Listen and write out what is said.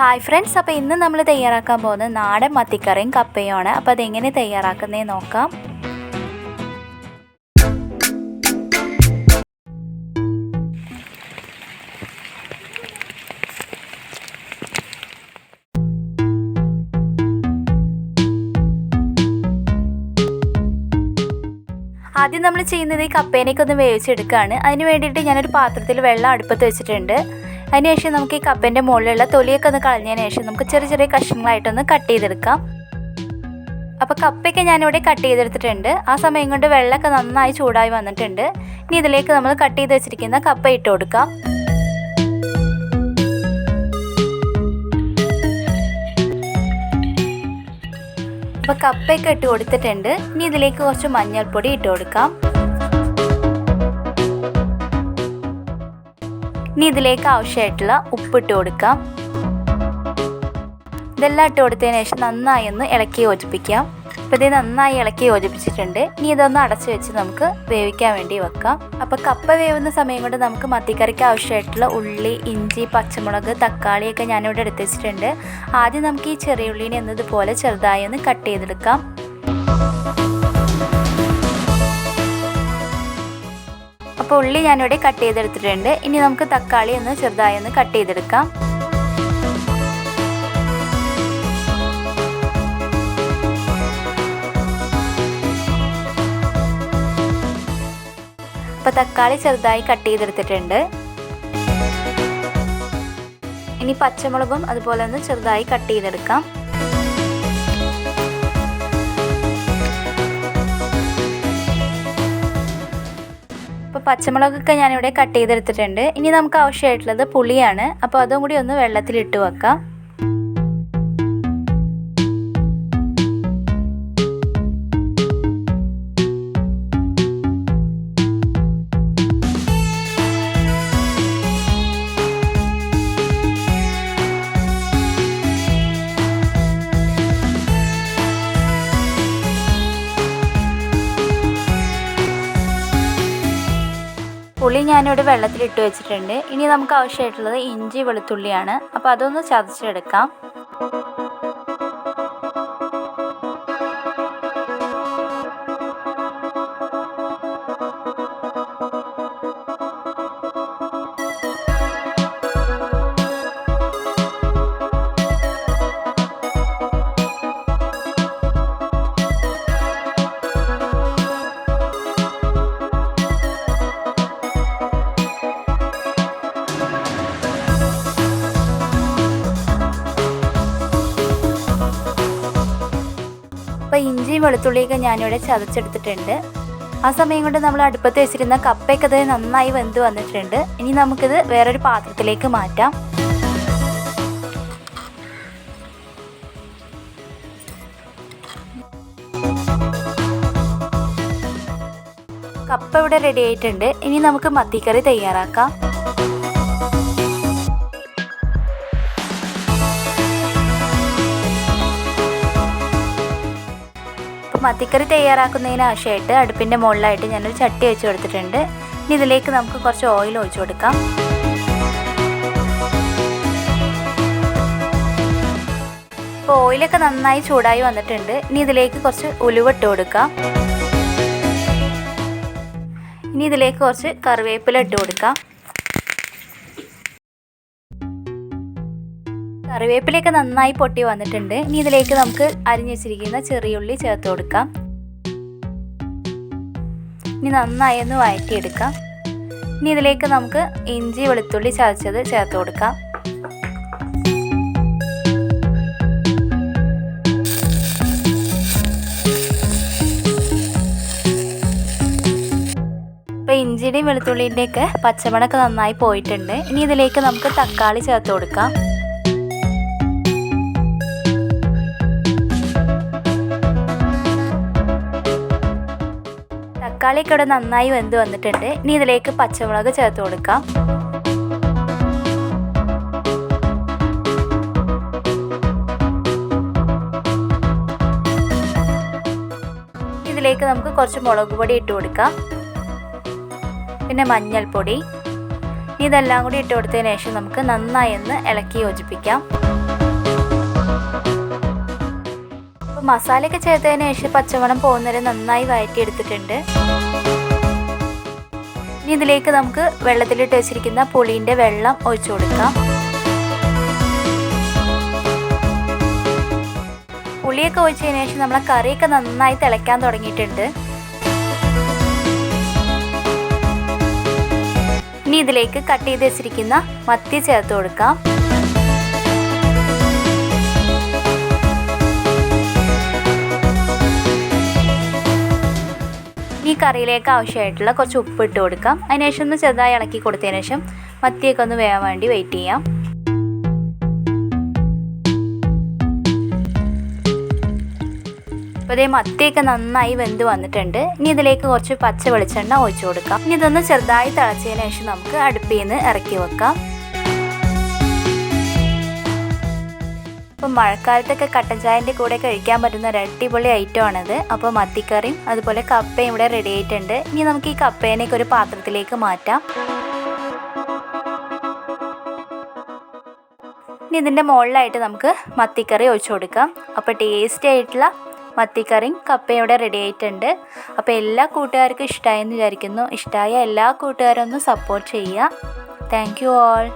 Hi friends, അപ്പോൾ ഇന്ന് നമ്മൾ തയ്യാറാക്കാൻ പോകുന്നത് നാടൻ മത്തിക്കറിയും കപ്പയുമാണ്. അപ്പോൾ അതെങ്ങനെ തയ്യാറാക്കുന്നതെന്ന് നോക്കാം. ആദ്യം നമ്മൾ ചെയ്യുന്നത് ഈ കപ്പേനേക്ക് ഒന്ന് വേവിച്ചെടുക്കുകയാണ്. അതിന് വേണ്ടിയിട്ട് ഞാനൊരു പാത്രത്തിൽ വെള്ളം അടുപ്പത്ത് വെച്ചിട്ടുണ്ട്. അതിനുശേഷം നമുക്ക് ഈ കപ്പേൻ്റെ മുകളിലുള്ള തൊലിയൊക്കെ ഒന്ന് കളഞ്ഞതിന് ശേഷം നമുക്ക് ചെറിയ ചെറിയ കഷ്ണങ്ങളായിട്ടൊന്ന് കട്ട് ചെയ്തെടുക്കാം. അപ്പോൾ കപ്പയൊക്കെ ഞാനിവിടെ കട്ട് ചെയ്തെടുത്തിട്ടുണ്ട്. ആ സമയം കൊണ്ട് വെള്ളമൊക്കെ നന്നായി ചൂടായി വന്നിട്ടുണ്ട്. ഇനി ഇതിലേക്ക് നമ്മൾ കട്ട് ചെയ്ത് വെച്ചിരിക്കുന്ന കപ്പ ഇട്ട് കൊടുക്കാം. അപ്പോൾ കപ്പയൊക്കെ ഇട്ട് കൊടുത്തിട്ടുണ്ട്. ഇനി ഇതിലേക്ക് കുറച്ച് മഞ്ഞൾപ്പൊടി ഇട്ട് കൊടുക്കാം. ഇനി ഇതിലേക്ക് ആവശ്യമായിട്ടുള്ള ഉപ്പിട്ട് കൊടുക്കാം. ഇതെല്ലാം ഇട്ട് കൊടുത്തതിന് ശേഷം നന്നായി ഒന്ന് ഇളക്കി യോജിപ്പിക്കാം. അപ്പോൾ ഇത് നന്നായി ഇളക്കി യോജിപ്പിച്ചിട്ടുണ്ട്. ഇനി ഇതൊന്ന് അടച്ചു വെച്ച് നമുക്ക് വേവിക്കാൻ വേണ്ടി വെക്കാം. അപ്പോൾ കപ്പ വേവുന്ന സമയം കൊണ്ട് നമുക്ക് മത്തിക്കറിക്ക് ആവശ്യമായിട്ടുള്ള ഉള്ളി, ഇഞ്ചി, പച്ചമുളക്, തക്കാളിയൊക്കെ ഞാനിവിടെ എടുത്ത് വെച്ചിട്ടുണ്ട്. ആദ്യം നമുക്ക് ഈ ചെറിയ ഉള്ളിനെ എന്നതുപോലെ ചെറുതായി ഒന്ന് കട്ട് ചെയ്തെടുക്കാം. അപ്പോൾ ഉള്ളി ഞാനിവിടെ കട്ട് ചെയ്തെടുത്തിട്ടുണ്ട്. ഇനി നമുക്ക് തക്കാളി ഒന്ന് ചെറുതായി ഒന്ന് കട്ട് ചെയ്തെടുക്കാം. അപ്പോൾ തക്കാളി ചെറുതായി കട്ട് ചെയ്തെടുത്തിട്ടുണ്ട്. ഇനി പച്ചമുളകും അതുപോലെ ഒന്ന് ചെറുതായി കട്ട് ചെയ്തെടുക്കാം. അപ്പോൾ പച്ചമുളകൊക്കെ ഞാനിവിടെ കട്ട് ചെയ്തെടുത്തിട്ടുണ്ട്. ഇനി നമുക്ക് ആവശ്യമായിട്ടുള്ളത് പുളിയാണ്. അപ്പോൾ അതും കൂടി ഒന്ന് വെള്ളത്തിലിട്ട് വെക്കാം. പുളി ഞാനിവിടെ വെള്ളത്തിലിട്ട് വെച്ചിട്ടുണ്ട്. ഇനി നമുക്ക് ആവശ്യമായിട്ടുള്ളത് ഇഞ്ചി, വെളുത്തുള്ളിയാണ്. അപ്പോൾ അതൊന്ന് ചതച്ചെടുക്കാം. അപ്പോൾ ഇഞ്ചിയും വെളുത്തുള്ളിയൊക്കെ ഞാനിവിടെ ചതച്ചെടുത്തിട്ടുണ്ട്. ആ സമയം കൊണ്ട് നമ്മൾ അടുപ്പത്ത് വെച്ചിരുന്ന കപ്പയൊക്കെ അത് നന്നായി വെന്ത് വന്നിട്ടുണ്ട്. ഇനി നമുക്കിത് വേറൊരു പാത്രത്തിലേക്ക് മാറ്റാം. കപ്പ ഇവിടെ റെഡി ആയിട്ടുണ്ട്. ഇനി നമുക്ക് മത്തിക്കറി തയ്യാറാക്കാം. മത്തിക്കറി തയ്യാറാക്കുന്നതിന് ആവശ്യമായിട്ട് അടുപ്പിൻ്റെ മുകളിലായിട്ട് ഞാനൊരു ചട്ടി വെച്ച് കൊടുത്തിട്ടുണ്ട്. ഇനി ഇതിലേക്ക് നമുക്ക് കുറച്ച് ഓയിൽ ഒഴിച്ചു കൊടുക്കാം. ഇപ്പോൾ ഓയിലൊക്കെ നന്നായി ചൂടായി വന്നിട്ടുണ്ട്. ഇനി ഇതിലേക്ക് കുറച്ച് ഉലുവ ഇട്ട് കൊടുക്കാം. ഇനി ഇതിലേക്ക് കുറച്ച് കറിവേപ്പില ഇട്ട് കൊടുക്കാം. കറിവേപ്പിലയൊക്കെ നന്നായി പൊട്ടി വന്നിട്ടുണ്ട്. ഇനി ഇതിലേക്ക് നമുക്ക് അരിഞ്ഞു വെച്ചിരിക്കുന്ന ചെറിയുള്ളി ചേർത്ത് കൊടുക്കാം. ഇനി നന്നായി ഒന്ന് വഴറ്റിയെടുക്കാം. ഇനി ഇതിലേക്ക് നമുക്ക് ഇഞ്ചി, വെളുത്തുള്ളി ചതച്ചത് ചേർത്ത് കൊടുക്കാം. ഇപ്പോൾ ഇഞ്ചിയുടെയും വെളുത്തുള്ളിൻ്റെയൊക്കെ പച്ചമണമൊക്കെ നന്നായി പോയിട്ടുണ്ട്. ഇനി ഇതിലേക്ക് നമുക്ക് തക്കാളി ചേർത്ത് കൊടുക്കാം. തക്കാളിയൊക്കെ ഇവിടെ നന്നായി വെന്ത് വന്നിട്ടുണ്ട്. ഇനി ഇതിലേക്ക് പച്ചമുളക് ചേർത്ത് കൊടുക്കാം. ഇതിലേക്ക് നമുക്ക് കുറച്ച് മുളക് പൊടി ഇട്ട് കൊടുക്കാം. പിന്നെ മഞ്ഞൾപ്പൊടി. ഇതെല്ലാം കൂടി ഇട്ട് കൊടുത്തതിന് ശേഷം നമുക്ക് നന്നായി ഒന്ന് ഇളക്കി യോജിപ്പിക്കാം. അപ്പോൾ മസാലയൊക്കെ ചേർത്തതിന് ശേഷം പച്ചമണം പോകുന്നവരെ നന്നായി വഴറ്റിയെടുത്തിട്ടുണ്ട്. ഇനി ഇതിലേക്ക് നമുക്ക് വെള്ളത്തിലിട്ട് വെച്ചിരിക്കുന്ന പുളീൻ്റെ വെള്ളം ഒഴിച്ചു കൊടുക്കാം. പുളിയൊക്കെ ഒഴിച്ചതിന് ശേഷം നമ്മളെ കറിയൊക്കെ നന്നായി തിളയ്ക്കാൻ തുടങ്ങിയിട്ടുണ്ട്. ഇനി ഇതിലേക്ക് കട്ട് ചെയ്ത് വെച്ചിരിക്കുന്ന മത്തി ചേർത്ത് കൊടുക്കാം. ഈ കറിയിലേക്ക് ആവശ്യമായിട്ടുള്ള കുറച്ച് ഉപ്പ് ഇട്ട് കൊടുക്കാം. അതിനുശേഷം ഒന്ന് ചെറുതായി ഇളക്കി കൊടുത്തതിന് ശേഷം മത്തിയൊക്കെ ഒന്ന് വേവാൻ വേണ്ടി വെയിറ്റ് ചെയ്യാം. അപ്പോൾ ഇതേ മത്തിയൊക്കെ നന്നായി വെന്ത് വന്നിട്ടുണ്ട്. ഇനി ഇതിലേക്ക് കുറച്ച് പച്ച വെളിച്ചെണ്ണ ഒഴിച്ചു കൊടുക്കാം. ഇനി ഇതൊന്ന് ചെറുതായി തിളച്ചതിന് ശേഷം നമുക്ക് അടുപ്പിൽ നിന്ന് ഇറക്കി വെക്കാം. അപ്പോൾ മഴക്കാലത്തൊക്കെ കട്ടൻ ചായൻ്റെ കൂടെ കഴിക്കാൻ പറ്റുന്ന ഒരു അടിപൊളി ഐറ്റമാണിത്. അപ്പോൾ മത്തിക്കറിയും അതുപോലെ കപ്പയും ഇവിടെ റെഡി ആയിട്ടുണ്ട്. ഇനി നമുക്ക് ഈ കപ്പേനേക്ക് ഒരു പാത്രത്തിലേക്ക് മാറ്റാം. ഇനി ഇതിൻ്റെ മുകളിലായിട്ട് നമുക്ക് മത്തിക്കറി ഒഴിച്ചു കൊടുക്കാം. അപ്പോൾ ടേസ്റ്റി ആയിട്ടുള്ള മത്തിക്കറിയും കപ്പയും ഇവിടെ റെഡി ആയിട്ടുണ്ട്. അപ്പോൾ എല്ലാ കൂട്ടുകാർക്കും ഇഷ്ടമായെന്ന് വിചാരിക്കുന്നു. ഇഷ്ടമായ എല്ലാ കൂട്ടുകാരും ഒന്ന് സപ്പോർട്ട് ചെയ്യുക. Thank you all.